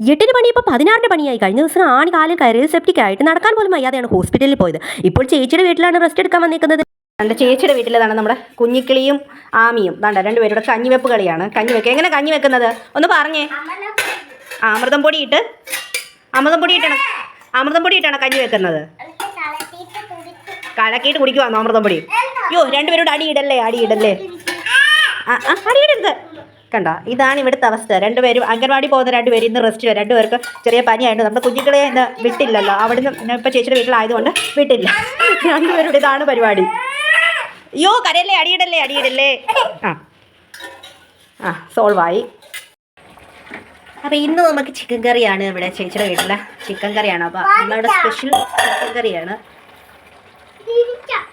8-ന് പണി ഇപ്പോൾ 16-ന്റെ പണിയായി. കഴിഞ്ഞ ദിവസം ആണി കാലിൽ കയറിയത് സെപ്റ്റിക്കായിട്ട് നടക്കാൻ പോലും വയ്യാതെയാണ് ഹോസ്പിറ്റലിൽ പോയത്. ഇപ്പോൾ ചേച്ചിയുടെ വീട്ടിലാണ് റെസ്റ്റ് എടുക്കാൻ വന്നേക്കുന്നത്. എൻ്റെ ചേച്ചിയുടെ വീട്ടിലാണ് നമ്മുടെ കുഞ്ഞിക്കിളിയും ആമിയും. ദാണ്ട രണ്ടുപേരുടെ കഞ്ഞിവെപ്പ് കളിയാണ്. കഞ്ഞിവെക്കുക എങ്ങനെ കഞ്ഞി വെക്കുന്നത് ഒന്ന് പറഞ്ഞേ. അമൃതം പൊടി ഇട്ടാണ് കഞ്ഞി വെക്കുന്നത്. കലക്കിയിട്ട് കുടിക്കുവാന്നോ അമൃതം പൊടി? അയ്യോ രണ്ടുപേരോട് അടിയിടല്ലേ. അടിയിടരുത്. കണ്ട, ഇതാണ് ഇവിടുത്തെ അവസ്ഥ. രണ്ടുപേരും അംഗൻവാടി പോകുന്ന രണ്ടുപേരും ഇന്ന് റെസ്റ്റില്ല. രണ്ടുപേർക്ക് ചെറിയ പനിയായിട്ട് നമ്മുടെ കുഞ്ഞുങ്ങളെ ഇന്ന് വിട്ടില്ലല്ലോ. അവിടുന്ന് ഇപ്പോൾ ചേച്ചിയുടെ വീട്ടിലായതുകൊണ്ട് വിട്ടില്ല. രണ്ടുപേരുടെ ഇതാണ് പരിപാടി. അയ്യോ കരയല്ലേ, അടിയിടല്ലേ. സോൾവായി. അപ്പോൾ ഇന്ന് നമുക്ക് ചിക്കൻ കറിയാണ്. ഇവിടെ ചേച്ചിയുടെ വീട്ടിലെ ചിക്കൻ കറിയാണ്. അപ്പോൾ നമ്മളുടെ സ്പെഷ്യൽ ചിക്കൻ കറിയാണ്.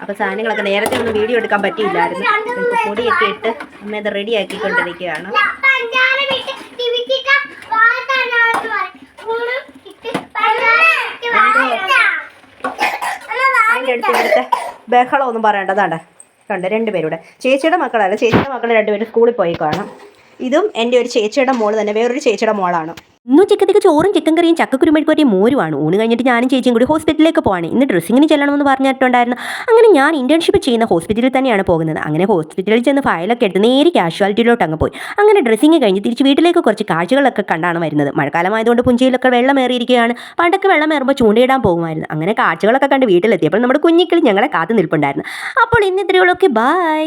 അപ്പോൾ സാധനങ്ങളൊക്കെ നേരത്തെ ഒന്നും വീഡിയോ എടുക്കാൻ പറ്റിയില്ലായിരുന്നു. ഇപ്പോൾ പൊടിയൊക്കെ ഇട്ട് അമ്മ ഇത് റെഡി ആക്കിക്കൊണ്ടിരിക്കുകയാണ്. അതിൻ്റെ അടുത്ത് ഇവിടുത്തെ ബഹളമൊന്നും പറയേണ്ടതാണ്. കണ്ട് രണ്ടുപേരുടെ ചേച്ചിയുടെ മക്കളല്ല, ചേച്ചിയുടെ മക്കൾ രണ്ടുപേരും സ്കൂളിൽ പോയി കാണാം. ഇതും എൻ്റെ ഒരു ചേച്ചിയുടെ മോള് തന്നെ, വേറൊരു ചേച്ചിയുടെ മോളാണ്. ഇന്ന് ഉച്ചക്കത്തേക്ക് ചോറും ചിക്കൻ കറിയും ചക്കക്കുരുമഴിക്കോട്ടിയും മോരുമാണ്. ഊണ് കഴിഞ്ഞിട്ട് ഞാനും ചേച്ചിയും കൂടി ഹോസ്പിറ്റലിലേക്ക് പോവാണ്. ഇന്ന് ഡ്രസ്സിങ്ങിന് ചെല്ലണമെന്ന് പറഞ്ഞിട്ടുണ്ടായിരുന്നു. അങ്ങനെ ഞാൻ ഇൻറ്റേൺഷിപ്പ് ചെയ്യുന്ന ഹോസ്പിറ്റലിൽ തന്നെയാണ് പോകുന്നത്. അങ്ങനെ ഹോസ്പിറ്റലിൽ ചെന്ന് ഫയലൊക്കെ എടുത്ത് നേരെ കാഷ്വാലിറ്റിയിലോട്ട് അങ്ങ് പോയി. അങ്ങനെ ഡ്രസ്സിങ് കഴിഞ്ഞ് തിരിച്ച് വീട്ടിലേക്ക് കുറച്ച് കാഴ്ചകളൊക്കെ കണ്ടാണ് വരുന്നത്. മഴക്കാലമായതുകൊണ്ട് പുഞ്ചയിലൊക്കെ വെള്ളമേറിയിരിക്കുകയാണ്. പണ്ടൊക്കെ വെള്ളമേറുമ്പോൾ ചൂണ്ടയിടാൻ പോകുമായിരുന്നു. അങ്ങനെ കാഴ്ചകളൊക്കെ കണ്ട് വീട്ടിലെത്തിയപ്പോൾ നമ്മുടെ കുഞ്ഞിക്കിളി ഞങ്ങളെ കാത്തു നിൽപ്പുണ്ടായിരുന്നു. അപ്പോൾ ഇന്ന് ഇത്രയുള്ളൂ. Okay, by.